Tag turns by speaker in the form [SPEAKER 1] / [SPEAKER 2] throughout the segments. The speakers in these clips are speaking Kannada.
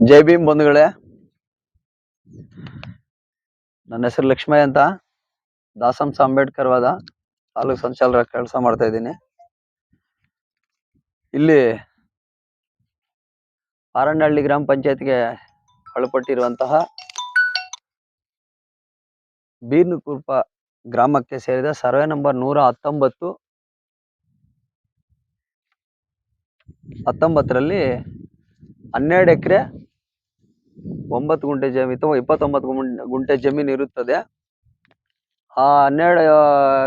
[SPEAKER 1] ಜೈ ಭೀಮ್ ಬಂಧುಗಳೇ, ನನ್ನ ಹೆಸರು ಲಕ್ಷ್ಮಯ್ಯ ಅಂತ. ದಾಸಂಸ ಅಂಬೇಡ್ಕರ್ ವಾದ ತಾಲೂಕು ಸಂಚಾಲಕ ಕೆಲಸ ಮಾಡ್ತಾ ಇದ್ದೀನಿ. ಇಲ್ಲಿ ಪಾರಣ್ಣಹಳ್ಳಿ ಗ್ರಾಮ ಪಂಚಾಯತ್ಗೆ ಒಳಪಟ್ಟಿರುವಂತಹ ಬೀರ್ನಕುರ್ಪ ಗ್ರಾಮಕ್ಕೆ ಸೇರಿದ ಸರ್ವೆ ನಂಬರ್ 119 19ರಲ್ಲಿ 12 ಎಕರೆ 9 ಗುಂಟೆ ಜಮೀನು 29 ಗುಂಟೆ ಜಮೀನು ಇರುತ್ತದೆ. ಆ 12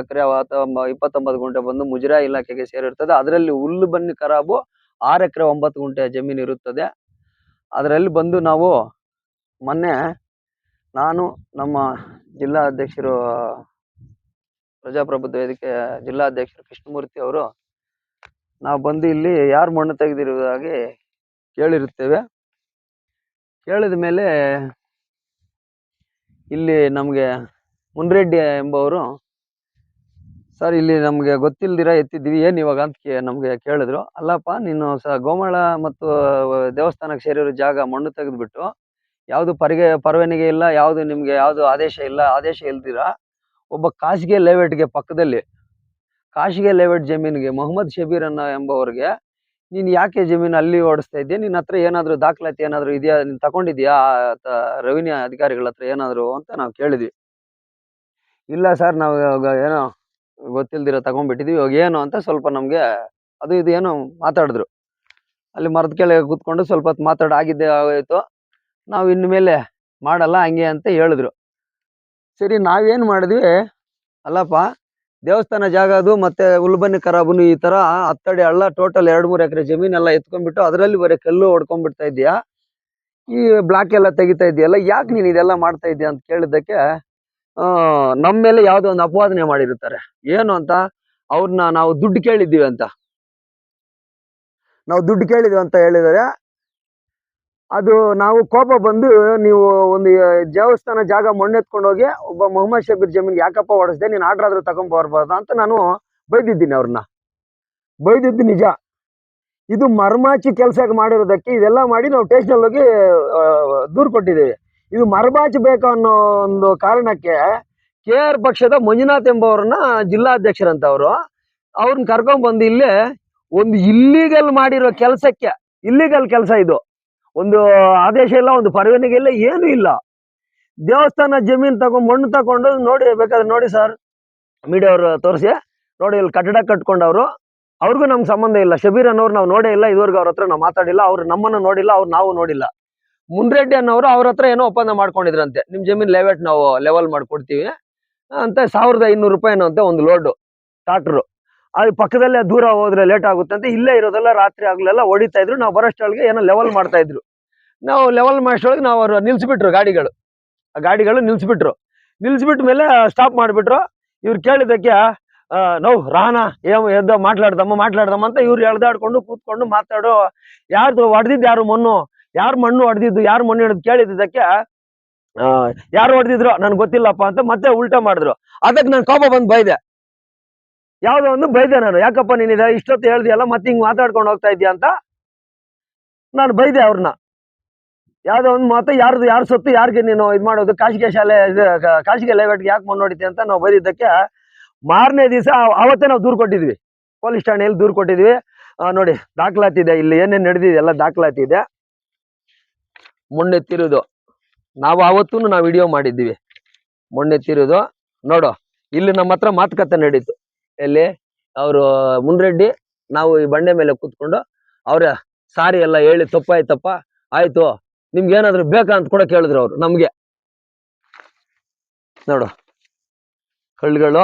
[SPEAKER 1] ಎಕರೆ 29 ಗುಂಟೆ ಬಂದು ಮುಜರಾಯಿ ಇಲಾಖೆಗೆ ಸೇರಿರ್ತದೆ. ಅದರಲ್ಲಿ ಹುಲ್ಲು ಬನ್ನಿ ಖರಾಬು 6 ಎಕರೆ 9 ಗುಂಟೆ ಜಮೀನು ಇರುತ್ತದೆ. ಅದರಲ್ಲಿ ಬಂದು ನಾವು ಮೊನ್ನೆ ನಾನು ನಮ್ಮ ಜಿಲ್ಲಾ ಅಧ್ಯಕ್ಷರು ಪ್ರಜಾಪ್ರಭುತ್ವ ವೇದಿಕೆ ಜಿಲ್ಲಾಧ್ಯಕ್ಷರು ಕೃಷ್ಣಮೂರ್ತಿ ಅವರು ನಾವು ಬಂದು ಇಲ್ಲಿ ಯಾರು ಮಣ್ಣು ತೆಗೆದಿರುವುದಾಗಿ ಕೇಳಿರುತ್ತೇವೆ. ಕೇಳಿದ ಮೇಲೆ ಇಲ್ಲಿ ನಮಗೆ ಮುನ್ರೆಡ್ಡಿ ಎಂಬವರು, ಸರ್ ಇಲ್ಲಿ ನಮಗೆ ಗೊತ್ತಿಲ್ದಿರ ಎತ್ತಿದ್ವಿ ಏನು ಇವಾಗ ಅಂತ ನಮಗೆ ಕೇಳಿದ್ರು. ಅಲ್ಲಪ್ಪ, ನೀನು ಗೋಮಾಳ ಮತ್ತು ದೇವಸ್ಥಾನಕ್ಕೆ ಸೇರಿರೋ ಜಾಗ ಮಣ್ಣು ತೆಗೆದ್ಬಿಟ್ಟು ಯಾವುದು ಪರವಾನಗಿ ಇಲ್ಲ, ಯಾವುದು ನಿಮಗೆ ಯಾವುದು ಆದೇಶ ಇಲ್ಲ, ಆದೇಶ ಇಲ್ದಿರ ಒಬ್ಬ ಖಾಸಗಿ ಲೇಔಟ್ಗೆ ಪಕ್ಕದಲ್ಲಿ ಖಾಸಗಿ ಲೇಔಟ್ ಜಮೀನಿಗೆ ಮೊಹಮ್ಮದ್ ಶಬೀರ್ ಎಂಬವರಿಗೆ ನೀನು ಯಾಕೆ ಜಮೀನು ಅಲ್ಲಿ ಓಡಿಸ್ತಾ ಇದ್ದೀಯ? ನಿನ್ನ ಹತ್ರ ಏನಾದರೂ ದಾಖಲಾತಿ ಏನಾದರೂ ಇದೆಯಾ? ನೀನು ತಗೊಂಡಿದ್ಯಾ ರೆವಿನ್ಯೂ ಅಧಿಕಾರಿಗಳ ಹತ್ರ ಏನಾದರೂ ಅಂತ ನಾವು ಕೇಳಿದ್ವಿ. ಇಲ್ಲ ಸರ್, ನಾವು ಏನೋ ಗೊತ್ತಿಲ್ದಿರ ತಗೊಂಡ್ಬಿಟ್ಟಿದ್ವಿ, ಇವಾಗ ಏನು ಅಂತ ಸ್ವಲ್ಪ ನಮಗೆ ಅದು ಇದು ಏನೋ ಮಾತಾಡಿದ್ರು. ಅಲ್ಲಿ ಮರದ ಕೆಳಗೆ ಕೂತ್ಕೊಂಡು ಸ್ವಲ್ಪ ಹೊತ್ತು ಮಾತಾಡಾಗಿದ್ದೆ ಆಗೋಯ್ತು. ನಾವು ಇನ್ನು ಮೇಲೆ ಮಾಡಲ್ಲ ಹಂಗೆ ಅಂತ ಹೇಳಿದ್ರು. ಸರಿ, ನಾವೇನು ಮಾಡಿದ್ವಿ, ಅಲ್ಲಪ್ಪ ದೇವಸ್ಥಾನ ಜಾಗ ಅದು ಮತ್ತೆ ಹುಲ್ಬನ್ನಿ ಖರಾಬುನು ಈ ತರ 10 ಅಡಿ ಹಳ್ಳ ಟೋಟಲ್ 2-3 ಎಕರೆ ಜಮೀನೆಲ್ಲ ಎತ್ಕೊಂಡ್ಬಿಟ್ಟು ಅದರಲ್ಲಿ ಬರೀ ಕಲ್ಲು ಹೊಡ್ಕೊಂಡ್ಬಿಡ್ತಾ ಇದೆಯಾ, ಈ ಬ್ಲಾಕ್ ಎಲ್ಲ ತೆಗಿತಾ ಇದೆಯಲ್ಲ, ಯಾಕೆ ನೀನು ಇದೆಲ್ಲ ಮಾಡ್ತಾ ಇದೆಯಾ ಅಂತ ಕೇಳಿದ್ದಕ್ಕೆ ನಮ್ಮ ಮೇಲೆ ಯಾವುದೋ ಒಂದು ಅಪವಾದನೆ ಮಾಡಿರುತ್ತಾರೆ. ಏನು ಅಂತ, ಅವ್ರನ್ನ ನಾವು ದುಡ್ಡು ಕೇಳಿದ್ದೀವಿ ಅಂತ ಹೇಳಿದ್ದಾರೆ. ಅದು ನಾವು ಕೋಪ ಬಂದು, ನೀವು ಒಂದು ದೇವಸ್ಥಾನ ಜಾಗ ಮಣ್ಣೆತ್ಕೊಂಡು ಹೋಗಿ ಒಬ್ಬ ಮೊಹಮ್ಮದ್ ಶಬೀರ್ ಜಮೀನ್ಗೆ ಯಾಕಪ್ಪ ಹೊಡೆಸ್ದೆ, ನೀನು ಆರ್ಡರ್ ಆದ್ರೂ ತಗೊಂಡ್ಬರ್ಬಾರ್ದು ಅಂತ ನಾನು ಬೈದಿದ್ದೀನಿ. ಅವ್ರನ್ನ ಬೈದಿದ್ದು ನಿಜ. ಇದು ಮರ್ಮಾಚಿ ಕೆಲಸ ಮಾಡಿರೋದಕ್ಕೆ ಇದೆಲ್ಲ ಮಾಡಿ ನಾವು ಸ್ಟೇಷನಲ್ಲಿ ಹೋಗಿ ದೂರು ಕೊಟ್ಟಿದ್ದೀವಿ. ಇದು ಮರ್ಮಾಚಿ ಬೇಕು ಅನ್ನೋ ಒಂದು ಕಾರಣಕ್ಕೆ KR ಪಕ್ಷದ ಮಂಜುನಾಥ್ ಎಂಬವ್ರನ್ನ ಜಿಲ್ಲಾಧ್ಯಕ್ಷರಂತ ಅವ್ರನ್ನ ಕರ್ಕೊಂಡ್ಬಂದು ಇಲ್ಲೇ ಒಂದು ಇಲ್ಲಿಗಲ್ ಮಾಡಿರೋ ಕೆಲಸಕ್ಕೆ, ಇಲ್ಲಿಗಲ್ ಕೆಲಸ ಇದು, ಒಂದು ಆದೇಶ ಇಲ್ಲ, ಒಂದು ಪರವಾನಗಿ ಇಲ್ಲ, ಏನು ಇಲ್ಲ. ದೇವಸ್ಥಾನ ಜಮೀನು ತಗೊಂಡು ಮಣ್ಣು ತಗೊಂಡು ನೋಡಿ, ಬೇಕಾದ್ರೆ ನೋಡಿ ಸರ್, ಮೀಡಿಯಾ ಅವರು ತೋರಿಸಿ ನೋಡಿ, ಇಲ್ಲಿ ಕಟ್ಟಡ ಕಟ್ಕೊಂಡವ್ರು, ಅವ್ರಿಗೂ ನಮ್ಗೆ ಸಂಬಂಧ ಇಲ್ಲ. ಶಬೀರ್ ಅನ್ನೋರು ನಾವು ನೋಡೇ ಇಲ್ಲ, ಇದುವರೆಗೂ ಅವ್ರ ಹತ್ರ ನಾವು ಮಾತಾಡಿಲ್ಲ, ಅವ್ರು ನಮ್ಮನ್ನು ನೋಡಿಲ್ಲ, ಅವ್ರು ನಾವು ನೋಡಿಲ್ಲ. ಮುನ್ರೆಡ್ಡಿ ಅನ್ನೋರು ಅವ್ರ ಹತ್ರ ಏನೋ ಒಪ್ಪಂದ ಮಾಡ್ಕೊಂಡಿದ್ರಂತೆ, ನಿಮ್ಮ ಜಮೀನು ಲೇಔಟ್ ನಾವು ಲೆವೆಲ್ ಮಾಡ್ಕೊಡ್ತೀವಿ ಅಂತ 1500 ರೂಪಾಯಿನೋ ಅಂತ ಒಂದು ಲೋಡು ಟ್ರಾಕ್ಟ್ರು. ಅದು ಪಕ್ಕದಲ್ಲೇ ದೂರ ಹೋದ್ರೆ ಲೇಟ್ ಆಗುತ್ತೆ ಅಂತ ಇಲ್ಲೇ ಇರೋದೆಲ್ಲ ರಾತ್ರಿ ಆಗ್ಲೆಲ್ಲ ಹೊಡಿತಾ ಇದ್ರು. ನಾವು ಬರೋಷ್ಟೊಳಗೆ ಏನೋ ಲೆವೆಲ್ ಮಾಡ್ತಾ ಇದ್ರು. ನಾವು ಲೆವೆಲ್ ಮಾಡೋಷ್ಟೊಳಗೆ ನಾವು ಅವ್ರು ನಿಲ್ಸ್ಬಿಟ್ರು, ಗಾಡಿಗಳು ನಿಲ್ಸ್ಬಿಟ್ಟ ಮೇಲೆ ಸ್ಟಾಪ್ ಮಾಡಿಬಿಟ್ರು. ಇವ್ರು ಕೇಳಿದ್ದಕ್ಕೆ ನಾವು ರಾನಾ ಎದ್ದ ಮಾట్లాಡ್ದಮ್ಮ ಅಂತ ಇವ್ರು ಎಳ್ದಾಡ್ಕೊಂಡು ಕೂತ್ಕೊಂಡು ಮಾತಾಡೋ, ಯಾರ್ದು ಹೊಡೆದಿದ್ದು, ಯಾರು ಮಣ್ಣು ಹೊಡೆದಿದ್ದು, ಯಾರು ಮಣ್ಣು ಹಿಡಿದು ಕೇಳಿದ್ದಕ್ಕೆ ಯಾರು ಹೊಡೆದಿದ್ರು ನನ್ಗೆ ಗೊತ್ತಿಲ್ಲಪ್ಪ ಅಂತ ಮತ್ತೆ ಉಲ್ಟಾ ಮಾಡಿದ್ರು. ಅದಕ್ಕೆ ನಾನು ಕೋಪ ಬಂದು ಬೈದೆ, ಯಾವುದೋ ಒಂದು ಬೈದೆ ನಾನು. ಯಾಕಪ್ಪ ನೀನಿದೆ ಇಷ್ಟೊತ್ತು ಹೇಳ್ದಿಯಲ್ಲ, ಮತ್ತೆ ಹಿಂಗೆ ಮಾತಾಡ್ಕೊಂಡು ಹೋಗ್ತಾ ಇದೆಯಾ ಅಂತ ನಾನು ಬೈದೆ ಅವ್ರನ್ನ. ಯಾವುದೋ ಒಂದು ಮಾತು, ಯಾರು ಸೊತ್ತು ಯಾರಿಗೆ ನೀನು ಇದು ಮಾಡೋದು, ಖಾಸಗಿ ಲೇಔಟ್ಗೆ ಯಾಕೆ ಮಣ್ಣು ಹೊಡಿತೀಯ ಅಂತ ನಾವು ಬೈದಿದ್ದಕ್ಕೆ ಮಾರನೇ ದಿವಸ ಅವತ್ತೇ ನಾವು ದೂರು ಕೊಟ್ಟಿದ್ವಿ, ಪೊಲೀಸ್ ಠಾಣೆಯಲ್ಲಿ ದೂರು ಕೊಟ್ಟಿದ್ವಿ. ನೋಡಿ ದಾಖಲಾತಿ ಇದೆ, ಇಲ್ಲಿ ಏನೇನು ನಡೆದಿದೆ ಎಲ್ಲ ದಾಖಲಾತಿ ಇದೆ. ಮೊನ್ನೆತ್ತಿರೋದು ನಾವು ಆವತ್ತೂ ನಾವು ವಿಡಿಯೋ ಮಾಡಿದ್ದೀವಿ. ಮೊನ್ನೆತ್ತಿರೋದು ನೋಡು, ಇಲ್ಲಿ ನಮ್ಮ ಹತ್ರ ಮಾತುಕತೆ ನಡೀತು. ಎಲ್ಲಿ ಅವರು ಮುನ್ರೆಡ್ಡಿ, ನಾವು ಈ ಬಂಡೆ ಮೇಲೆ ಕೂತ್ಕೊಂಡು ಅವ್ರ ಸಾರಿ ಎಲ್ಲ ಹೇಳಿ, ತಪ್ಪಾಯ್ತಪ್ಪ ಆಯ್ತು, ನಿಮ್ಗೆ ಏನಾದ್ರು ಬೇಕಾ ಅಂತ ಕೂಡ ಕೇಳಿದ್ರು ಅವ್ರು ನಮ್ಗೆ. ನೋಡು ಕಳ್ಳುಗಳು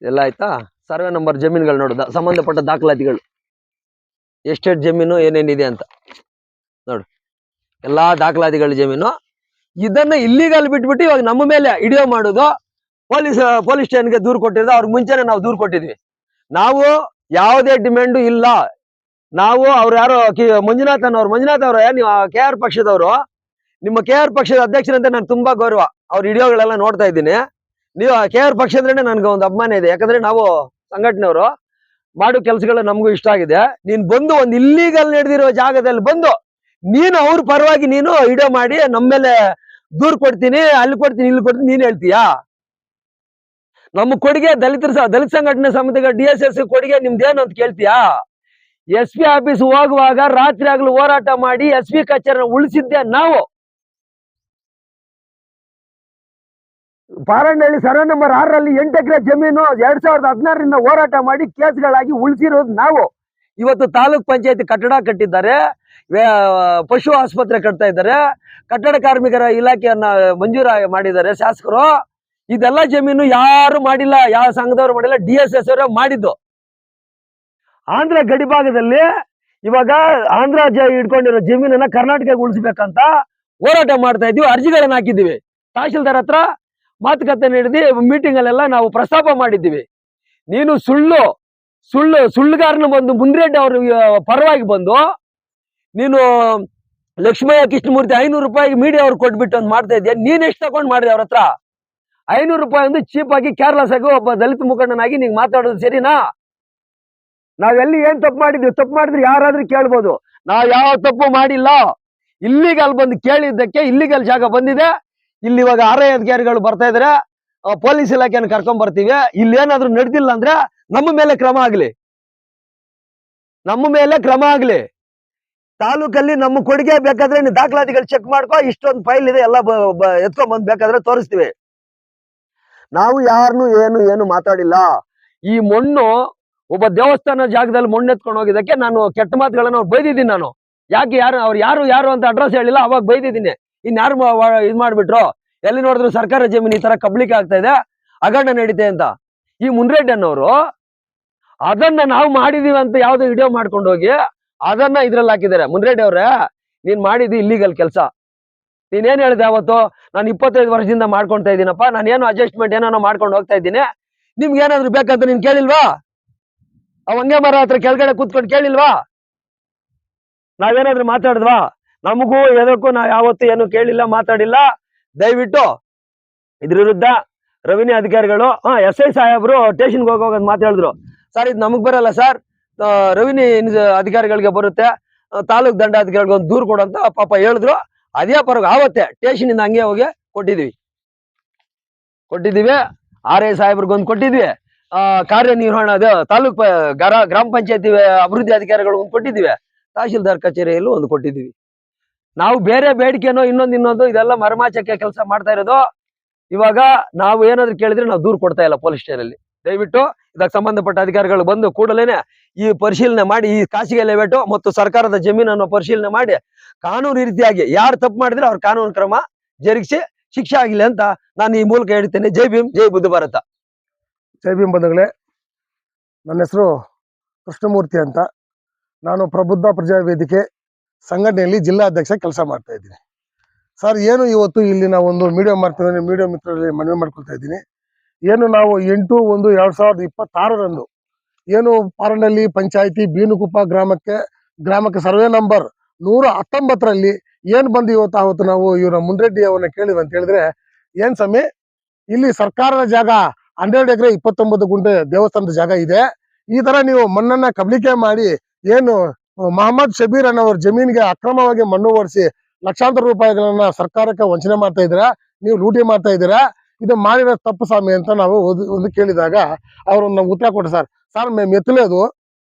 [SPEAKER 1] ಎಲ್ಲ ಆಯ್ತಾ, ಸರ್ವೆ ನಂಬರ್ ಜಮೀನುಗಳು ನೋಡು, ಸಂಬಂಧಪಟ್ಟ ದಾಖಲಾತಿಗಳು, ಎಸ್ಟೇಟ್ ಜಮೀನು ಏನೇನಿದೆ ಅಂತ ನೋಡು, ಎಲ್ಲಾ ದಾಖಲಾತಿಗಳ ಜಮೀನು. ಇದನ್ನ ಇಲ್ಲಿಗಲ್ ಬಿಟ್ಬಿಟ್ಟು ಇವಾಗ ನಮ್ಮ ಮೇಲೆ ವಿಡಿಯೋ ಮಾಡೋದು, ಪೊಲೀಸ್ ಸ್ಟೇಷನ್ಗೆ ದೂರು ಕೊಟ್ಟಿರೋದು. ಅವ್ರಿಗೆ ಮುಂಚೆನೆ ನಾವು ದೂರು ಕೊಟ್ಟಿದ್ವಿ. ನಾವು ಯಾವುದೇ ಡಿಮ್ಯಾಂಡು ಇಲ್ಲ. ನಾವು ಅವ್ರು ಯಾರೋ ಮಂಜುನಾಥ್ ಅವ್ರ ನೀವು KR ಪಕ್ಷದವರು, ನಿಮ್ಮ KR ಪಕ್ಷದ ಅಧ್ಯಕ್ಷರಂತೆ ನನ್ಗೆ ತುಂಬಾ ಗೌರವ. ಅವ್ರ ವಿಡಿಯೋಗಳೆಲ್ಲ ನೋಡ್ತಾ ಇದ್ದೀನಿ. ನೀವು KR ಪಕ್ಷ ಅಂದ್ರೆ ನನ್ಗೆ ಒಂದು ಅಭಿಮಾನ ಇದೆ. ಯಾಕಂದ್ರೆ ನಾವು ಸಂಘಟನೆಯವರು, ಮಾಡೋ ಕೆಲಸಗಳು ನಮಗೂ ಇಷ್ಟ ಆಗಿದೆ. ನೀನ್ ಬಂದು ಒಂದು ಇಲ್ಲೀಗಲ್ ನಡೆದಿರೋ ಜಾಗದಲ್ಲಿ ಬಂದು ನೀನು ಅವ್ರ ಪರವಾಗಿ ನೀನು ವಿಡಿಯೋ ಮಾಡಿ ನಮ್ಮ ಮೇಲೆ ದೂರ್ ಕೊಡ್ತೀನಿ, ಅಲ್ಲಿ ಕೊಡ್ತೀನಿ, ಇಲ್ಲಿ ಕೊಡ್ತೀನಿ ನೀನ್ ಹೇಳ್ತೀಯಾ? ನಮ್ಮ ಕೊಡುಗೆ ದಲಿತ ಸಂಘಟನೆ ಸಮಿತಿಗೆ DSS ಕೊಡುಗೆ ನಿಮ್ದೇನು ಅಂತ ಕೇಳ್ತೀಯಾ? SP ಆಫೀಸ್ ಹೋಗುವಾಗ ರಾತ್ರಿ ಆಗ್ಲೂ ಹೋರಾಟ ಮಾಡಿ SP ಕಚೇರಿ ಉಳಿಸಿದ್ದೆ ನಾವು. ಪಾರಂಡಳ್ಳಿ ಸರ್ವೆ ನಂಬರ್ 6ರಲ್ಲಿ 8 ಎಕರೆ ಜಮೀನು 2016ರಿಂದ ಹೋರಾಟ ಮಾಡಿ ಕೇಸ್ಗಳಾಗಿ ಉಳಿಸಿರೋದು ನಾವು. ಇವತ್ತು ತಾಲೂಕ್ ಪಂಚಾಯತಿ ಕಟ್ಟಡ ಕಟ್ಟಿದ್ದಾರೆ, ಪಶು ಆಸ್ಪತ್ರೆ ಕಟ್ತಾ ಇದ್ದಾರೆ, ಕಟ್ಟಡ ಕಾರ್ಮಿಕರ ಇಲಾಖೆಯನ್ನ ಮಂಜೂರು ಮಾಡಿದ್ದಾರೆ ಶಾಸಕರು. ಇದೆಲ್ಲ ಜಮೀನು ಯಾರು ಮಾಡಿಲ್ಲ, ಯಾವ ಸಂಘದವರು ಮಾಡಿಲ್ಲ, DSS ಅವರೇ ಮಾಡಿದ್ದು. ಆಂಧ್ರ ಗಡಿ ಭಾಗದಲ್ಲಿ ಇವಾಗ ಆಂಧ್ರ ಇಟ್ಕೊಂಡಿರೋ ಜಮೀನನ್ನ ಕರ್ನಾಟಕಕ್ಕೆ ಉಳಿಸ್ಬೇಕಂತ ಹೋರಾಟ ಮಾಡ್ತಾ ಇದೀವಿ, ಅರ್ಜಿಗಳನ್ನ ಹಾಕಿದ್ದೀವಿ. ತಹಶೀಲ್ದಾರ್ ಹತ್ರ ಮಾತುಕತೆ ನಡೆದಿ ಮೀಟಿಂಗ್ ಅಲ್ಲೆಲ್ಲ ನಾವು ಪ್ರಸ್ತಾಪ ಮಾಡಿದ್ದೀವಿ. ನೀನು ಸುಳ್ಳುಗಾರನ ಬಂದು ಮುನ್ರೆಡ್ಡಿ ಅವರು ಪರವಾಗಿ ಬಂದು ನೀನು ಲಕ್ಷ್ಮಯ್ಯ ಕೃಷ್ಣಮೂರ್ತಿ 500 ರೂಪಾಯಿಗೆ ಮೀಡಿಯಾ ಅವ್ರು ಕೊಟ್ಬಿಟ್ಟು ಅಂತ ಮಾಡ್ತಾ ಇದ್ಯಾ. ನೀನ್ ಎಷ್ಟು ತಗೊಂಡ್ ಮಾಡಿದೆ ಅವ್ರ ಹತ್ರ? 500 ರೂಪಾಯಿ ಒಂದು ಚೀಪ್ ಆಗಿ ಕೇರ್ಲೆಸ್ ಆಗಿ ಒಬ್ಬ ದಲಿತ ಮುಖಂಡನಾಗಿ ನೀನ್ ಮಾತಾಡೋದು ಸರಿನಾ? ನಾವೆಲ್ಲಿ ಏನ್ ತಪ್ಪು ಮಾಡಿದ್ವಿ? ತಪ್ಪು ಮಾಡಿದ್ರೆ ಯಾರಾದ್ರೂ ಕೇಳ್ಬೋದು. ನಾವ್ ಯಾವ ತಪ್ಪು ಮಾಡಿಲ್ಲ. ಇಲ್ಲಿಗಲ್ ಬಂದು ಕೇಳಿದ್ದಕ್ಕೆ ಇಲ್ಲಿಗಲ್ ಜಾಗ ಬಂದಿದೆ. ಇಲ್ಲಿ ಇವಾಗ RI ಅಧಿಕಾರಿಗಳು ಬರ್ತಾ ಇದಾರೆ, ಪೊಲೀಸ್ ಇಲಾಖೆಯನ್ನು ಕರ್ಕೊಂಡ್ ಬರ್ತೀವಿ. ಇಲ್ಲಿ ಏನಾದ್ರು ನಡೆದಿಲ್ಲ ಅಂದ್ರೆ ನಮ್ಮ ಮೇಲೆ ಕ್ರಮ ಆಗ್ಲಿ. ತಾಲೂಕಲ್ಲಿ ನಮ್ಮ ಕೊಡುಗೆ ಬೇಕಾದ್ರೆ ನೀವು ದಾಖಲಾತಿಗಳು ಚೆಕ್ ಮಾಡ್ಕೋ, ಇಷ್ಟೊಂದು ಫೈಲ್ ಇದೆ, ಎಲ್ಲ ಎತ್ಕೊಂಡ್ ಬಂದ್ ಬೇಕಾದ್ರೆ ತೋರಿಸ್ತೀವಿ. ನಾವು ಯಾರನ್ನು ಏನು ಮಾತಾಡಿಲ್ಲ. ಈ ಮಣ್ಣು ಒಬ್ಬ ದೇವಸ್ಥಾನ ಜಾಗದಲ್ಲಿ ಮಣ್ಣು ಎತ್ಕೊಂಡು ಹೋಗಿದ್ದಕ್ಕೆ ನಾನು ಕೆಟ್ಟ ಮಾತುಗಳನ್ನ ಬೈದಿದ್ದೀನಿ. ನಾನು ಯಾಕೆ ಅವ್ರು ಯಾರು ಅಂತ ಅಡ್ರೆಸ್ ಹೇಳಿಲ್ಲ, ಅವಾಗ ಬೈದಿದ್ದೀನಿ. ಇನ್ಯಾರು ಇದ್ ಮಾಡ್ಬಿಟ್ರು, ಎಲ್ಲಿ ನೋಡಿದ್ರು ಸರ್ಕಾರ ಜಮೀನು ಈ ತರ ಕಬ್ಲಿಕೆ ಆಗ್ತಾ ಇದೆ, ಹಗರಣ ನಡೀತೆ ಅಂತ. ಈ ಮುನ್ರೆಡ್ಡಿ ಅನ್ನೋರು ಅದನ್ನ ನಾವು ಮಾಡಿದೀವಿ ಅಂತ ಯಾವ್ದೋ ವಿಡಿಯೋ ಮಾಡ್ಕೊಂಡು ಹೋಗಿ ಅದನ್ನ ಇದ್ರಲ್ಲಿ ಹಾಕಿದ್ದಾರೆ. ಮುನ್ರೆಡ್ಡಿ ಅವ್ರೆ, ನೀನ್ ಮಾಡಿದಿ ಇಲ್ಲಿಗಲ್ ಕೆಲಸ. ನೀನೇನ್ ಹೇಳಿದೆ ಅವತ್ತು? ನಾನು 25 ವರ್ಷದಿಂದ ಮಾಡ್ಕೊಳ್ತಾ ಇದ್ದೀನಪ್ಪ, ನಾನೇನು ಅಡ್ಜಸ್ಟ್ಮೆಂಟ್ ಏನೋ ಮಾಡ್ಕೊಂಡು ಹೋಗ್ತಾ ಇದ್ದೀನಿ, ನಿಮ್ಗೆ ಏನಾದ್ರು ಬೇಕಂತ ನೀನ್ ಕೇಳಿಲ್ವಾ? ಅವಂಗೆ ಮರ ಹತ್ರ ಕೆಳಗಡೆ ಕೂತ್ಕೊಂಡು ಕೇಳಿಲ್ವಾ? ನಾವೇನಾದ್ರೂ ಮಾತಾಡಿದ್ವಾ? ನಮಗೂ ಎದಕ್ಕೂ ನಾವ್ ಯಾವತ್ತೂ ಏನು ಕೇಳಿಲ್ಲ, ಮಾತಾಡಿಲ್ಲ. ದಯವಿಟ್ಟು ಇದ್ರ ವಿರುದ್ಧ ರೆವಿನ್ಯೂ ಅಧಿಕಾರಿಗಳು SI ಸಾಹೇಬ್ರು ಸ್ಟೇಷನ್ಗೆ ಹೋಗೋದ್ ಮಾತಾಡಿದ್ರು. ಸರ್, ಇದು ನಮಗ್ ಬರಲ್ಲ ಸರ್, ರೆವಿನ್ಯೂ ಅಧಿಕಾರಿಗಳಿಗೆ ಬರುತ್ತೆ, ತಾಲೂಕ್ ದಂಡಾಧಿಕಾರಿಗಳಿಗೆ ಒಂದು ದೂರು ಕೊಡಂತ ಪಾಪ ಹೇಳಿದ್ರು. ಅದೇ ಪರವಾಗಿ ಆವತ್ತೆ ಸ್ಟೇಷನ್ ಇಂದ ಹಂಗೆ ಹೋಗಿ ಕೊಟ್ಟಿದೀವಿ. RI ಸಾಹೇಬ್ರಿಗೊಂದು ಕೊಟ್ಟಿದ್ವಿ, ಕಾರ್ಯನಿರ್ವಹಣಾ ತಾಲೂಕ್ ಗ್ರಾಮ ಪಂಚಾಯತಿ ಅಭಿವೃದ್ಧಿ ಅಧಿಕಾರಿಗಳು ಕೊಟ್ಟಿದ್ದೀವಿ, ತಹಶೀಲ್ದಾರ್ ಕಚೇರಿಯಲ್ಲೂ ಒಂದು ಕೊಟ್ಟಿದ್ದೀವಿ. ನಾವು ಬೇರೆ ಬೇಡಿಕೆನೋ ಇನ್ನೊಂದು ಇದೆಲ್ಲ ಮರ್ಮಾಚಕ್ಕೆ ಕೆಲಸ ಮಾಡ್ತಾ ಇರೋದು. ಇವಾಗ ನಾವು ಏನಾದ್ರು ಕೇಳಿದ್ರೆ ನಾವು ದೂರು ಕೊಡ್ತಾ ಇಲ್ಲ ಪೊಲೀಸ್ ಸ್ಟೇಷನ್. ದಯವಿಟ್ಟು ಇದಕ್ಕೆ ಸಂಬಂಧಪಟ್ಟ ಅಧಿಕಾರಿಗಳು ಬಂದು ಕೂಡಲೇನೆ ಈ ಪರಿಶೀಲನೆ ಮಾಡಿ, ಈ ಖಾಸಗಿ ಲೇಔಟ್ ಮತ್ತು ಸರ್ಕಾರದ ಜಮೀನನ್ನು ಪರಿಶೀಲನೆ ಮಾಡಿ ಕಾನೂನು ರೀತಿಯಾಗಿ ಯಾರು ತಪ್ಪು ಮಾಡಿದ್ರೆ ಅವ್ರ ಕಾನೂನು ಕ್ರಮ ಜರುಗಿಸಿ ಶಿಕ್ಷೆ ಆಗಿಲ್ಲ ಅಂತ ನಾನು ಈ ಮೂಲಕ ಹೇಳ್ತೇನೆ. ಜೈ ಭೀಮ್, ಜೈ ಬುದ್ಧ ಭಾರತ.
[SPEAKER 2] ಜೈ ಭೀಮ್ ಬಂಧುಗಳೇ, ನನ್ನ ಹೆಸರು ಕೃಷ್ಣಮೂರ್ತಿ ಅಂತ. ನಾನು ಪ್ರಬುದ್ಧ ಪ್ರಜಾ ವೇದಿಕೆ ಸಂಘಟನೆಯಲ್ಲಿ ಜಿಲ್ಲಾಧ್ಯಕ್ಷ ಕೆಲಸ ಮಾಡ್ತಾ ಇದ್ದೀನಿ. ಸರ್, ಏನು ಇವತ್ತು ಇಲ್ಲಿ ನಾವು ಒಂದು ಮೀಡಿಯಾ ಮಾಡ್ತೀವಿ, ಮೀಡಿಯಾ ಮಿತ್ರರಲ್ಲಿ ಮನವಿ ಮಾಡ್ಕೊಳ್ತಾ ಇದ್ದೀನಿ. ಏನು ನಾವು 8/1/2026 ಏನು ಪಾರಂಡಳ್ಳಿ ಪಂಚಾಯತಿ ಬೀನುಗುಪ್ಪ ಗ್ರಾಮಕ್ಕೆ ಸರ್ವೆ ನಂಬರ್ 119ರಲ್ಲಿ ಏನ್ ಬಂದು ಇವತ್ತು ನಾವು ಇವರ ಮುನ್ರೆಡ್ಡಿ ಅವನ್ನ ಕೇಳಿದ್ವಿ ಅಂತ ಹೇಳಿದ್ರೆ, ಏನ್ ಸಮಯ ಇಲ್ಲಿ ಸರ್ಕಾರದ ಜಾಗ 12 ಎಕರೆ 29 ಗುಂಟೆ ದೇವಸ್ಥಾನದ ಜಾಗ ಇದೆ. ಈ ತರ ನೀವು ಮಣ್ಣನ್ನ ಕಬಳಿಕೆ ಮಾಡಿ ಏನು ಮೊಹಮ್ಮದ್ ಶಬೀರ್ ಅನ್ನೋರ ಜಮೀನಿಗೆ ಅಕ್ರಮವಾಗಿ ಮಣ್ಣು ಓಡಿಸಿ ಲಕ್ಷಾಂತರ ರೂಪಾಯಿಗಳನ್ನ ಸರ್ಕಾರಕ್ಕೆ ವಂಚನೆ ಮಾಡ್ತಾ ಇದ್ದೀರಾ, ನೀವು ಲೂಟಿ ಮಾಡ್ತಾ ಇದ್ದೀರಾ, ಇದು ಮಾಡಿರೋ ತಪ್ಪು ಸ್ವಾಮಿ ಅಂತ ನಾವು ಒಂದು ಕೇಳಿದಾಗ ಅವರು ನಮ್ಗೆ ಉತ್ತರ ಕೊಟ್ಟರು. ಸರ್ మేము ಎತ್ತలేదు,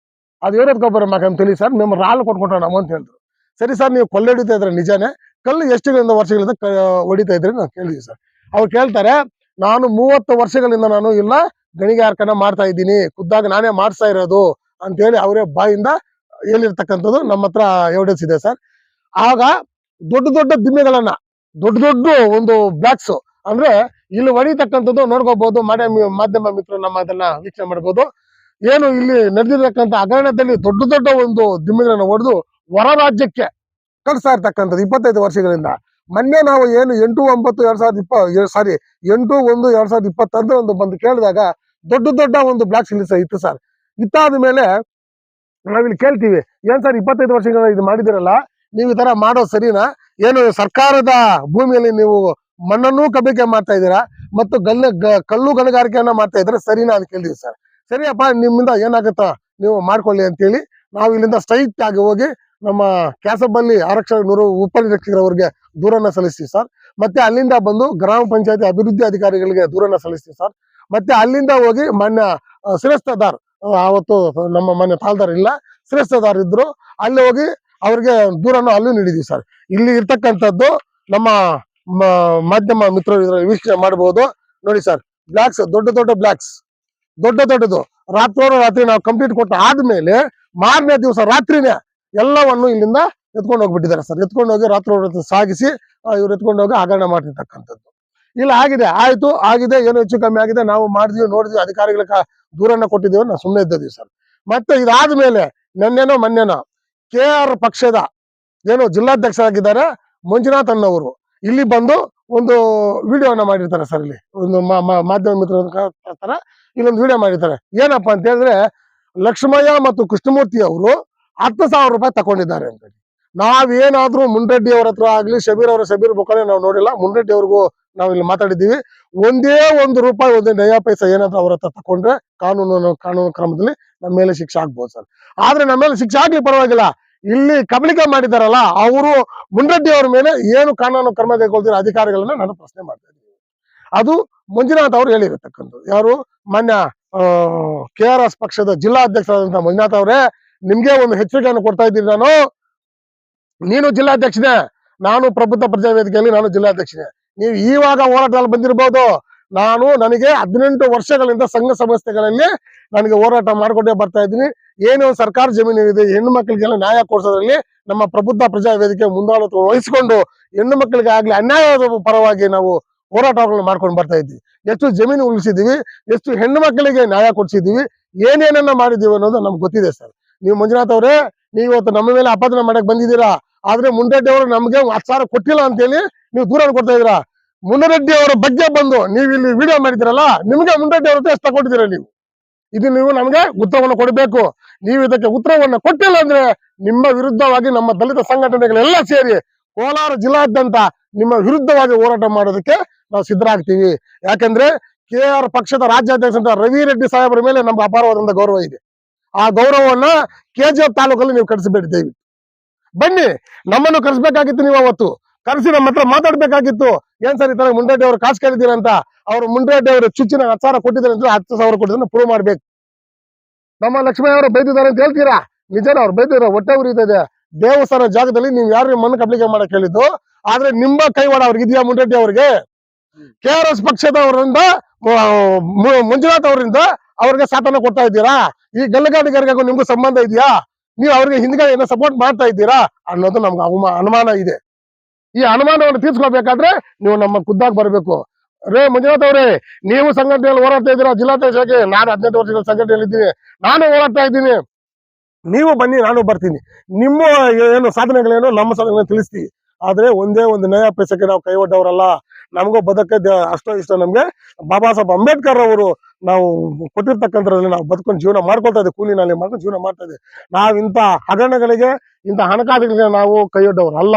[SPEAKER 2] ಅದು ಗೊಬ್ಬರ ಮಾಕಂ ತಿಳಿ ಸರ್, మేము ರಾళ్ళు ಕೊಟ್ಕೊಂಡಾము ಅಂತ ಹೇಳಿದ್ರು. ಸರಿ ಸರ್, ನೀವು ಕೊಲ್ಲೆ ಹೊಡಿತಾ ಇದ್ರೆ ನಿಜಾನೇ, ಕಲ್ಲು ಎಷ್ಟು ವರ್ಷಗಳಿಂದ ಹೊಡಿತಾ ಇದ್ರಿ ನಾವು ಕೇಳಿದ್ವಿ ಸರ್. ಅವ್ರು ಕೇಳ್ತಾರೆ, ನಾನು 30 ವರ್ಷಗಳಿಂದ ನಾನು ಇಲ್ಲ ಗಣಿಗಾರಿಕೆನ ಮಾಡ್ತಾ ಇದ್ದೀನಿ, ಖುದ್ದಾಗಿ ನಾನೇ ಮಾಡಿಸ್ತಾ ಇರೋದು ಅಂತ ಹೇಳಿ ಅವರೇ ಬಾಯಿಂದ ಹೇಳಿರ್ತಕ್ಕಂಥದ್ದು ನಮ್ಮ ಹತ್ರ ಎವಿಡೆನ್ಸ್ ಇದೆ ಸರ್. ಆಗ ದೊಡ್ಡ ದಿಮ್ಮೆಗಳನ್ನ ದೊಡ್ಡ ಒಂದು ಬ್ಲಾಕ್ಸ್ ಅಂದ್ರೆ ಇಲ್ಲಿ ಹೊಡಿತಕ್ಕಂಥದ್ದು ನೋಡ್ಕೋಬಹುದು, ಮಾಧ್ಯಮ ಮಿತ್ರರು ನಮ್ಮ ಅದನ್ನ ವೀಕ್ಷಣೆ ಮಾಡ್ಬೋದು. ಏನು ಇಲ್ಲಿ ನಡೆದಿರ್ತಕ್ಕಂಥ ಹಗರಣದಲ್ಲಿ ದೊಡ್ಡ ಒಂದು ದಿಮ್ಮೆಗಳನ್ನ ಹೊಡೆದು ಹೊರ ರಾಜ್ಯಕ್ಕೆ ಕಳಿಸ್ತಾ ಇರ್ತಕ್ಕಂಥದ್ದು 25 ವರ್ಷಗಳಿಂದ. ಮೊನ್ನೆ ನಾವು ಏನು 8/1/2020 ಒಂದು ಬಂದು ಕೇಳಿದಾಗ ದೊಡ್ಡ ಒಂದು ಬ್ಲಾಕ್ಸ್ ಇಲ್ಲಿ ಇತ್ತು ಸರ್. ಇತ್ತಾದ ಮೇಲೆ ನಾವಿಲ್ಲಿ ಕೇಳ್ತೀವಿ, ಏನ್ ಸರ್ 25 ವರ್ಷಗಳ ಇದು ಮಾಡಿದಿರಲ್ಲ, ನೀವು ಈ ತರ ಮಾಡೋದು ಸರಿನಾ? ಏನು ಸರ್ಕಾರದ ಭೂಮಿಯಲ್ಲಿ ನೀವು ಮಣ್ಣನ್ನು ಕಬಳಿಕೆ ಮಾಡ್ತಾ ಇದ್ದೀರಾ ಮತ್ತು ಕಲ್ಲು ಗಣಿಗಾರಿಕೆಯನ್ನ ಮಾಡ್ತಾ ಇದ್ರೆ ಸರಿನಾ ಅಂತ ಕೇಳಿದ್ವಿ ಸರ್. ಸರಿಯಪ್ಪ, ನಿಮ್ಮಿಂದ ಏನಾಗುತ್ತಾ ನೀವು ಮಾಡ್ಕೊಳ್ಳಿ ಅಂತೇಳಿ ನಾವು ಇಲ್ಲಿಂದ ಸ್ಟ್ರೈಟ್ ಆಗಿ ಹೋಗಿ ನಮ್ಮ ಕ್ಯಾಸಬಲ್ಲಿ ಆರಕ್ಷಕ ಉಪನಿರೀಕ್ಷಕರವರಿಗೆ ದೂರನ್ನ ಸಲ್ಲಿಸ್ತೀವಿ ಸರ್. ಮತ್ತೆ ಅಲ್ಲಿಂದ ಬಂದು ಗ್ರಾಮ ಪಂಚಾಯತಿ ಅಭಿವೃದ್ಧಿ ಅಧಿಕಾರಿಗಳಿಗೆ ದೂರನ್ನ ಸಲ್ಲಿಸ್ತೀವಿ ಸರ್. ಮತ್ತೆ ಅಲ್ಲಿಂದ ಹೋಗಿ ಮಾನ್ಯ ಶಿರಸ್ತದಾರ್ ಅವತ್ತು ನಮ್ಮ ಮಾನ್ಯ ತಾಲ್ದಾರ್ ಇಲ್ಲ, ಶಿರಸ್ತದಾರ್ ಇದ್ರು, ಅಲ್ಲಿ ಹೋಗಿ ಅವ್ರಿಗೆ ದೂರನ್ನು ಅಲ್ಲೂ ನೀಡಿದೀವಿ ಸರ್. ಇಲ್ಲಿ ಇರ್ತಕ್ಕಂಥದ್ದು ನಮ್ಮ ಮಾಧ್ಯಮ ಮಿತ್ರರು ಇದರಲ್ಲಿ ವೀಕ್ಷಣೆ ಮಾಡಬಹುದು ನೋಡಿ ಸರ್. ಬ್ಲಾಕ್ಸ್ ದೊಡ್ಡ ದೊಡ್ಡದು ರಾತ್ರಿ ನಾವು ಕಂಪ್ಲೀಟ್ ಕೊಟ್ಟ ಆದ್ಮೇಲೆ ಮಾರನೇ ದಿವಸ ರಾತ್ರಿನೇ ಎಲ್ಲವನ್ನು ಇಲ್ಲಿಂದ ಎತ್ಕೊಂಡು ಹೋಗ್ಬಿಟ್ಟಿದ್ದಾರೆ ಸರ್. ಎತ್ಕೊಂಡು ಹೋಗಿ ರಾತ್ರಿ ಸಾಗಿಸಿ ಇವ್ರು ಎತ್ಕೊಂಡು ಹೋಗಿ ಹಗರಣ ಮಾಡಿರ್ತಕ್ಕಂಥದ್ದು ಇಲ್ಲ ಆಗಿದೆ. ಆಗಿದೆ, ಏನು ಹೆಚ್ಚು ಕಮ್ಮಿ ಆಗಿದೆ, ನಾವು ಮಾಡಿದ್ವಿ, ನೋಡಿದ್ವಿ, ಅಧಿಕಾರಿಗಳ ದೂರನ್ನ ಕೊಟ್ಟಿದ್ದೀವಿ, ನಾವು ಸುಮ್ಮನೆ ಇದ್ದೀವಿ ಸರ್. ಮತ್ತೆ ಇದಾದ್ಮೇಲೆ ಮೊನ್ನೆನೋ KR ಪಕ್ಷದ ಏನು ಜಿಲ್ಲಾಧ್ಯಕ್ಷರಾಗಿದ್ದಾರೆ ಮಂಜುನಾಥ್ ಅನ್ನವರು ಇಲ್ಲಿ ಬಂದು ಒಂದು ವಿಡಿಯೋನ ಮಾಡಿರ್ತಾರೆ ಸರ್. ಇಲ್ಲಿ ಒಂದು ಮಾಧ್ಯಮ ಮಿತ್ರ ಇಲ್ಲೊಂದು ವಿಡಿಯೋ ಮಾಡಿರ್ತಾರೆ. ಏನಪ್ಪಾ ಅಂತ ಹೇಳಿದ್ರೆ, ಲಕ್ಷ್ಮಯ್ಯ ಮತ್ತು ಕೃಷ್ಣಮೂರ್ತಿ ಅವರು 10,000 ರೂಪಾಯಿ ತಗೊಂಡಿದ್ದಾರೆ ಅಂತ. ನಾವೇನಾದ್ರೂ ಮುನ್ರೆಡ್ಡಿ ಅವ್ರ ಹತ್ರ ಆಗ್ಲಿ, ಶಬೀರ್ ಮುಖಾನೆ ನಾವು ನೋಡಿಲ್ಲ. ಮುನ್ರೆಡ್ಡಿ ಅವ್ರಿಗೂ ನಾವು ಇಲ್ಲಿ ಮಾತಾಡಿದ್ದೀವಿ. ಒಂದೇ ₹1 ಒಂದೇ ನಯಾ ಪೈಸಾ ಏನಾದ್ರೂ ಅವ್ರ ಹತ್ರ ತಕೊಂಡ್ರೆ ಕಾನೂನು ಕ್ರಮದಲ್ಲಿ ನಮ್ಮ ಮೇಲೆ ಶಿಕ್ಷೆ ಆಗ್ಬೋದು ಸರ್. ಆದ್ರೆ ನಮ್ಮ ಮೇಲೆ ಶಿಕ್ಷೆ ಆಗ್ಲಿ ಪರವಾಗಿಲ್ಲ, ಇಲ್ಲಿ ಕಬಳಿಕೆ ಮಾಡಿದಾರಲ್ಲ ಅವರು ಮುನ್ರೆಡ್ಡಿ ಅವ್ರ ಮೇಲೆ ಏನು ಕಾನೂನು ಕ್ರಮ ಕೈಗೊಳ್ತಿರೋ ಅಧಿಕಾರಿಗಳನ್ನ ನಾನು ಪ್ರಶ್ನೆ ಮಾಡ್ತಾ ಇದ್ದೀನಿ. ಅದು ಮಂಜುನಾಥ್ ಅವರು ಹೇಳಿರತಕ್ಕಂಥದ್ದು. ಯಾರು? ಮಾನ್ಯ KRS ಪಕ್ಷದ ಜಿಲ್ಲಾ ಅಧ್ಯಕ್ಷರಾದಂತಹ ಮಂಜುನಾಥ್ ಅವರೇ, ನಿಮ್ಗೆ ಒಂದು ಎಚ್ಚರಿಕೆಯನ್ನು ಕೊಡ್ತಾ ಇದ್ದೀನಿ. ನೀನು ಜಿಲ್ಲಾಧ್ಯಕ್ಷನೇ, ನಾನು ಪ್ರಬುದ್ಧ ಪ್ರಜಾವೇದಿಕೆಯಲ್ಲಿ ನಾನು ಜಿಲ್ಲಾಧ್ಯಕ್ಷನೇ. ನೀವು ಈವಾಗ ಹೋರಾಟದಲ್ಲಿ ಬಂದಿರಬಹುದು. ನನಗೆ 18 ವರ್ಷಗಳಿಂದ ಸಂಘ ಸಂಸ್ಥೆಗಳಲ್ಲಿ ನನಗೆ ಹೋರಾಟ ಮಾಡ್ಕೊಂಡೇ ಬರ್ತಾ ಇದ್ದೀನಿ. ಏನು ಸರ್ಕಾರ ಜಮೀನು ಇದೆ, ಹೆಣ್ಣು ಮಕ್ಕಳಿಗೆಲ್ಲ ನ್ಯಾಯ ಕೊಡಿಸೋದ್ರಲ್ಲಿ ನಮ್ಮ ಪ್ರಬುದ್ಧ ಪ್ರಜಾವೇದಿಕೆ ಮುಂದಾಳತ್ವ ವಹಿಸಿಕೊಂಡು ಹೆಣ್ಣು ಮಕ್ಕಳಿಗೆ ಆಗ್ಲಿ ಅನ್ಯಾಯದ ಪರವಾಗಿ ನಾವು ಹೋರಾಟಗಳನ್ನು ಮಾಡ್ಕೊಂಡು ಬರ್ತಾ ಇದ್ವಿ. ಎಷ್ಟು ಜಮೀನು ಉಳಿಸಿದೀವಿ, ಎಷ್ಟು ಹೆಣ್ಣು ಮಕ್ಕಳಿಗೆ ನ್ಯಾಯ ಕೊಡಿಸಿದೀವಿ, ಏನೇನನ್ನ ಮಾಡಿದೀವಿ ಅನ್ನೋದು ನಮ್ಗೆ ಗೊತ್ತಿದೆ ಸರ್. ನೀವು ಮಂಜುನಾಥ್ ಅವರೇ, ನೀವು ಇವತ್ತು ನಮ್ಮ ಮೇಲೆ ಅಪಾದನೆ ಮಾಡಕ್ ಬಂದಿದ್ದೀರಾ. ಆದ್ರೆ ಮುನ್ರೆಡ್ಡಿ ಅವರು ನಮ್ಗೆ 10,000 ಕೊಟ್ಟಿಲ್ಲ ಅಂತೇಳಿ ನೀವು ದೂರ ಕೊಡ್ತಾ ಇದ್ದೀರಾ. ಮುನ್ರೆಡ್ಡಿ ಅವರ ಬಗ್ಗೆ ಬಂದು ನೀವು ಇಲ್ಲಿ ವಿಡಿಯೋ ಮಾಡಿದಿರಲ್ಲ, ನಿಮ್ಗೆ ಮುನ್ರೆಡ್ಡಿ ಅವ್ರ ಹತ್ರ ಎಷ್ಟು ತಗೊಂಡಿದ್ದೀರಾ ನೀವು? ಇದು ನೀವು ನಮ್ಗೆ ಉತ್ತರವನ್ನು ಕೊಡಬೇಕು. ನೀವು ಇದಕ್ಕೆ ಉತ್ತರವನ್ನು ಕೊಟ್ಟಿಲ್ಲ ಅಂದ್ರೆ ನಿಮ್ಮ ವಿರುದ್ಧವಾಗಿ ನಮ್ಮ ದಲಿತ ಸಂಘಟನೆಗಳೆಲ್ಲ ಸೇರಿ ಕೋಲಾರ ಜಿಲ್ಲಾದ್ಯಂತ ನಿಮ್ಮ ವಿರುದ್ಧವಾಗಿ ಹೋರಾಟ ಮಾಡೋದಕ್ಕೆ ನಾವು ಸಿದ್ಧರಾಗ್ತೀವಿ. ಯಾಕಂದ್ರೆ KR ಪಕ್ಷದ ರಾಜ್ಯಾಧ್ಯಕ್ಷ ರವಿ ರೆಡ್ಡಿ ಸಾಹೇಬರ ಮೇಲೆ ನಮ್ಗೆ ಅಪಾರವಾದಂತ ಗೌರವ ಇದೆ. ಆ ಗೌರವವನ್ನ KGF ತಾಲೂಕಲ್ಲಿ ನೀವು ಕಳಿಸಬೇಡಿ. ದಯವಿಟ್ಟು ಬನ್ನಿ, ನಮ್ಮನ್ನು ಕರೆಸಬೇಕಾಗಿತ್ತು. ನೀವು ಅವತ್ತು ಕರೆಸಿ ನಮ್ಮ ಹತ್ರ ಮಾತಾಡ್ಬೇಕಾಗಿತ್ತು. ಏನ್ ಸರ್ ಈ ತರ ಮುನ್ರೆಡ್ಡಿ ಅವರು ಕಾಸು ಕೇಳಿದ್ದೀರಾ ಅಂತ. ಅವರು ಮುನ್ರೆಡ್ಡಿ ಅವರು ಚುಚ್ಚಿನ 10,000 ಕೊಟ್ಟಿದ್ದಾರೆ ಅಂದ್ರೆ 10,000 ಕೊಟ್ಟಿದ್ರೆ ಪ್ರೂವ್ ಮಾಡ್ಬೇಕು. ನಮ್ಮ ಲಕ್ಷ್ಮಯ್ಯ ಅವರು ಬೈದಿದ್ದಾರೆ ಅಂತ ಹೇಳ್ತೀರಾ, ನಿಜನ ಅವ್ರು ಬೈದಿರ ಹೊಟ್ಟೆ ಉರಿತದೆ. ದೇವಸ್ಥಾನ ಜಾಗದಲ್ಲಿ ನೀವು ಯಾರು ಮಣ್ಣು ಕಬ್ಲಿಕೆ ಮಾಡಕ್ ಹೇಳಿದ್ದು, ಆದ್ರೆ ನಿಮ್ಮ ಕೈವಾಡ ಅವ್ರಿಗೆ ಇದೆಯಾ? ಮುನ್ರೆಡ್ಡಿ ಅವರಿಗೆ KRS ಪಕ್ಷದವರಿಂದ ಮಂಜುನಾಥ್ ಅವರಿಂದ ಅವ್ರಿಗೆ ಸಾಥನ ಕೊಡ್ತಾ ಇದ್ದೀರಾ? ಈ ಗಲ್ಲಗಾಡಿಗರಿಗೂ ನಿಮ್ಗೂ ಸಂಬಂಧ ಇದೆಯಾ? ನೀವು ಅವ್ರಿಗೆ ಹಿಂದ್ಗಡೆ ಏನೋ ಸಪೋರ್ಟ್ ಮಾಡ್ತಾ ಇದ್ದೀರಾ ಅನ್ನೋದು ನಮ್ಗೆ ಅನುಮಾನ ಇದೆ. ಈ ಅನುಮಾನವನ್ನು ತೀರ್ಸ್ಕೋಬೇಕಾದ್ರೆ ನೀವು ನಮ್ಮ ಖುದ್ದಾಗಿ ಬರಬೇಕು. ಮಂಜುನಾಥ್ ಅವರೇ, ನೀವು ಸಂಘಟನೆಯಲ್ಲಿ ಹೋರಾಡ್ತಾ ಇದ್ದೀರಾ ಜಿಲ್ಲಾಧ್ಯಕ್ಷರಾಗಿ. ನಾನು 18 ವರ್ಷಗಳ ಸಂಘಟನೆಯಲ್ಲಿ ಇದ್ದೀನಿ, ನಾನು ಹೋರಾಡ್ತಾ ಇದ್ದೀನಿ. ನೀವು ಬನ್ನಿ, ನಾನು ಬರ್ತೀನಿ. ನಿಮ್ಮ ಏನು ಸಾಧನೆಗಳೇನು ನಮ್ಮ ಸಾಧನೆಗಳನ್ನ ತಿಳಿಸ್ತೀವಿ. ಆದ್ರೆ ಒಂದೇ ಒಂದು ನಯಾ ಪೈಸಕ್ಕೆ ನಾವು ಕೈ ಒಡ್ಡವರಲ್ಲ. ನಮಗೂ ಬದುಕಕ್ಕೆ ಅಷ್ಟೋ ಇಷ್ಟ. ನಮ್ಗೆ ಬಾಬಾ ಸಾಹೇಬ್ ಅಂಬೇಡ್ಕರ್ ಅವರು ನಾವು ಕೊಟ್ಟಿರ್ತಕ್ಕಂಥದ್ರಲ್ಲಿ ನಾವು ಬದುಕೊಂಡು ಜೀವನ ಮಾಡ್ಕೊಳ್ತಾ ಇದ್ದೀವಿ. ಕೂಲಿನಲ್ಲಿ ಮಾಡ್ಕೊಂಡು ಜೀವನ ಮಾಡ್ತಾ ಇದ್ದೀವಿ. ನಾವು ಇಂಥ ಹಗರಣಗಳಿಗೆ, ಇಂಥ ಹಣಕಾಸುಗಳಿಗೆ ನಾವು ಕೈ ಒಡ್ಡವರಲ್ಲ.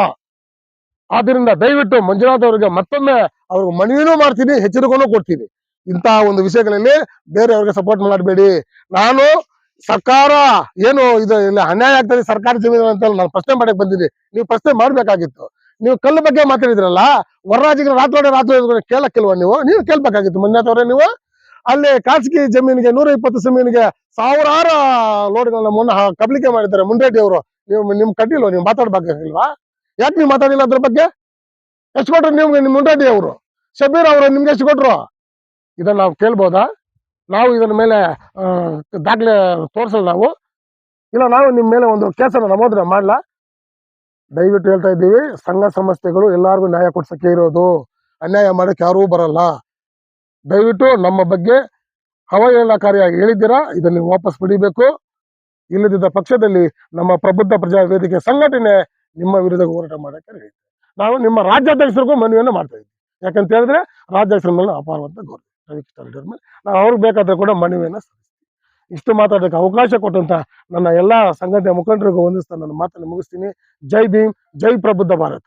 [SPEAKER 2] ಆದ್ರಿಂದ ದಯವಿಟ್ಟು ಮಂಜುನಾಥ್ ಅವರಿಗೆ ಮತ್ತೊಮ್ಮೆ ಅವ್ರಿಗೆ ಮನವಿನೂ ಮಾಡ್ತೀನಿ, ಎಚ್ಚರಿಕೆನೂ ಕೊಡ್ತೀನಿ. ಇಂತಹ ಒಂದು ವಿಷಯಗಳಲ್ಲಿ ಬೇರೆಯವ್ರಿಗೆ ಸಪೋರ್ಟ್ ಮಾಡಬೇಡಿ. ನಾನು ಸರ್ಕಾರ ಏನು ಇದು ಇಲ್ಲ ಅನ್ಯಾಯ ಆಗ್ತದೆ ಸರ್ಕಾರಿ ಜಮೀನು ಅಂತ ನಾನು ಪ್ರಶ್ನೆ ಮಾಡಕ್ ಬಂದಿದ್ದೀನಿ. ನೀವು ಪ್ರಶ್ನೆ ಮಾಡ್ಬೇಕಾಗಿತ್ತು. ನೀವು ಕಲ್ಲು ಬಗ್ಗೆ ಮಾತಾಡಿದ್ರಲ್ಲ, ವರರಾಜಿಗೆ ರಾತ್ರಿ ಕೇಳಕ್ಕಿಲ್ವ? ನೀವು ಕೇಳ್ಬೇಕಾಗಿತ್ತು ಮಂಜುನಾಥ್ ಅವರೇ. ನೀವು ಅಲ್ಲಿ ಖಾಸಗಿ ಜಮೀನಿಗೆ 120 ಜಮೀನಿಗೆ ಸಾವಿರಾರು ಲೋಡ್ಗಳನ್ನ ಕಬ್ಲಿಕೆ ಮಾಡಿದ್ದಾರೆ ಮುನ್ರೆಡ್ಡಿ ಅವರು. ನಿಮ್ ಕಟ್ಟಿಲ್ವ? ನೀವು ಮಾತಾಡ್ಬೇಕಾಗಿಲ್ವಾ? ಯಾಕೆ ನೀವು ಮಾತಾಡಿಲ್ಲ ಅದ್ರ ಬಗ್ಗೆ? ಎಷ್ಟು ಕೊಟ್ರು ನಿಮ್ಗೆ ನಿಮ್ ಮುನ್ರೆಡ್ಡಿ ಅವರು? ಶಬೀರ್ ಅವರು ನಿಮ್ಗೆ ಎಷ್ಟು ಕೊಟ್ರು? ಇದನ್ನ ನಾವು ಕೇಳ್ಬೋದಾ? ನಾವು ಇದರ ಮೇಲೆ ದಾಖಲೆ ತೋರಿಸಲ್ಲ ನಾವು ಇಲ್ಲ. ನಾವು ನಿಮ್ ಮೇಲೆ ಒಂದು ಕೇಸನ್ನು ನಮೂದನೆ ಮಾಡ್ಲಾ? ದಯವಿಟ್ಟು ಹೇಳ್ತಾ ಇದ್ದೀವಿ, ಸಂಘ ಸಂಸ್ಥೆಗಳು ಎಲ್ಲಾರ್ಗು ನ್ಯಾಯ ಕೊಡ್ಸಕ್ಕೆ ಇರೋದು. ಅನ್ಯಾಯ ಮಾಡಕ್ಕೆ ಯಾರೂ ಬರಲ್ಲ. ದಯವಿಟ್ಟು ನಮ್ಮ ಬಗ್ಗೆ ಅವಹೇಳನಕಾರಿಯಾಗಿ ಹೇಳಿದ್ದೀರಾ, ಇದನ್ನು ವಾಪಸ್ ಪಡಿಬೇಕು. ಇಲ್ಲದಿದ್ದ ಪಕ್ಷದಲ್ಲಿ ನಮ್ಮ ಪ್ರಬುದ್ಧ ಪ್ರಜಾ ವೇದಿಕೆ ಸಂಘಟನೆ ನಿಮ್ಮ ವಿರುದ್ಧ ಹೋರಾಟ ಮಾಡಕ್ಕೆ ಹೇಳಿ. ನಾವು ನಿಮ್ಮ ರಾಜ್ಯಾಧ್ಯಕ್ಷರಿಗೂ ಮನವಿಯನ್ನು ಮಾಡ್ತಾ ಇದ್ದೀವಿ. ಯಾಕಂತ ಹೇಳಿದ್ರೆ ರಾಜ್ಯಾಧ್ಯಕ್ಷರ ಮೇಲೆ ಅಪಾರವಂತ ಗೌರವ ಮೇಲೆ ನಾವು ಅವ್ರಿಗೆ ಬೇಕಾದ್ರೆ ಕೂಡ ಮನವಿಯನ್ನು ಸಲ್ಲಿಸ್ತೀವಿ. ಇಷ್ಟು ಮಾತಾಡೋದಕ್ಕೆ ಅವಕಾಶ ಕೊಟ್ಟಂತ ನನ್ನ ಎಲ್ಲಾ ಸಂಘಟನೆ ಮುಖಂಡರಿಗೂ ವಂದಿಸ್ತಾ ನನ್ನ ಮಾತನ್ನು ಮುಗಿಸ್ತೀನಿ. ಜೈ ಭೀಮ್, ಜೈ ಪ್ರಬುದ್ಧ ಭಾರತ.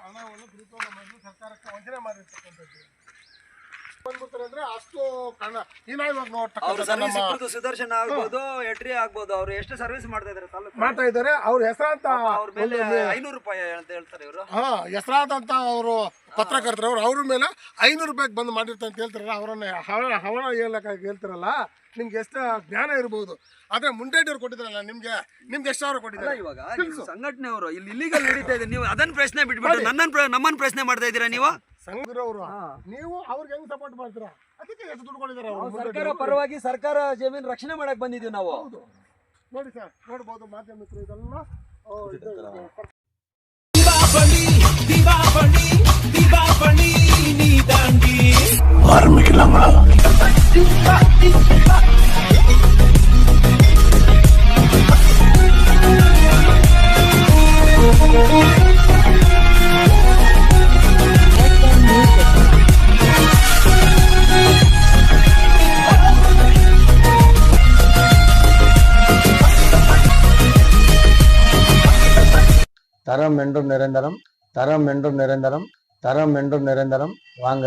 [SPEAKER 2] ಹಣ ಸರ್ಕಾರಕ್ಕೆ ವಂಚನೆ ಮಾಡಿರ್ತಕ್ಕಂಥದ್ದು ಬಂದ್ಬಿಡ್ತಾರೆ ಅಂದ್ರೆ ಅಷ್ಟು ಹೀನಾಯವಾಗಿ ನೋಡ್ತಕ್ಕಂಥ
[SPEAKER 1] ಸುದರ್ಶನ್ ಆಗ್ಬೋದು, ಎಟ್ರಿ ಆಗ್ಬೋದು, ಅವ್ರು ಎಷ್ಟು ಸರ್ವಿಸ್ ಮಾಡ್ತಾ ಇದಾರೆ ತಾಲೂಕು
[SPEAKER 2] ಮಾಡ್ತಾ ಇದ್ದಾರೆ. ಅವ್ರ ಹೆಸರಾಂತ
[SPEAKER 1] ಅವ್ರ ಮೇಲೆ 500 ರೂಪಾಯಿ ಅಂತ ಹೇಳ್ತಾರೆ ಇವರು.
[SPEAKER 2] ಹೆಸರಾದಂತ ಅವರು ಪತ್ರಕರ್ತರು ಅವ್ರ ಮೇಲೆ 500 ರೂಪಾಯಿಗೆ ಬಂದು ಮಾಡಿರ್ತಾರೆ ಅಂತ ಹೇಳ್ತಾರಲ್ಲ, ಅವರನ್ನ ಹವನ ಹೇಳ್ತಿರಲ್ಲ, ನಿಮ್ಗೆ ಎಷ್ಟು ಜ್ಞಾನ ಇರ್ಬೋದು. ಆದ್ರೆ ಮುಂಡೇಟಿಯವ್ರು ಕೊಟ್ಟಿದ್ರಲ್ಲ ನಿಮ್ಗೆ ಎಷ್ಟು ಸಾವಿರ ಕೊಟ್ಟಿದ್ದಾರೆ?
[SPEAKER 1] ಇವಾಗ ಸಂಘಟನೆ ಅವರು ಇಲ್ಲಿ ಇಲ್ಲಿಗಲ್ ನಡೀತಾ ಇದೆ, ನೀವು ಅದನ್ನ ಪ್ರಶ್ನೆ ಬಿಟ್ಬಿಟ್ಟು ನಮ್ಮನ್ನ ಪ್ರಶ್ನೆ ಮಾಡ್ತಾ ಇದ್ದೀರಾ ನೀವು.
[SPEAKER 2] ಸಂಘದವರು ನೀವು ಅವ್ರಿಗೆ ಹೆಂಗ್ ಸಪೋರ್ಟ್ ಮಾಡ್ತೀರಾ? ಅದಕ್ಕೆ ಎಷ್ಟು ದುಡ್ಡು ಕೊಟ್ಟಿದ್ದಾರೆ
[SPEAKER 1] ಸರ್ಕಾರ ಪರವಾಗಿ, ಸರ್ಕಾರ ಜಮೀನು ರಕ್ಷಣೆ ಮಾಡಕ್ ಬಂದಿದ್ದೀವಿ ನಾವು.
[SPEAKER 2] ನೋಡಿ ಸರ್, ನೋಡ್ಬೋದು ಮಾಧ್ಯಮಿಕರು ಇದೆಲ್ಲ
[SPEAKER 3] தரம் என்றும் நிரந்தரம், தரம் என்றும் நிரந்தரம், தரம் என்றும் நிரந்தரம். வாங்க.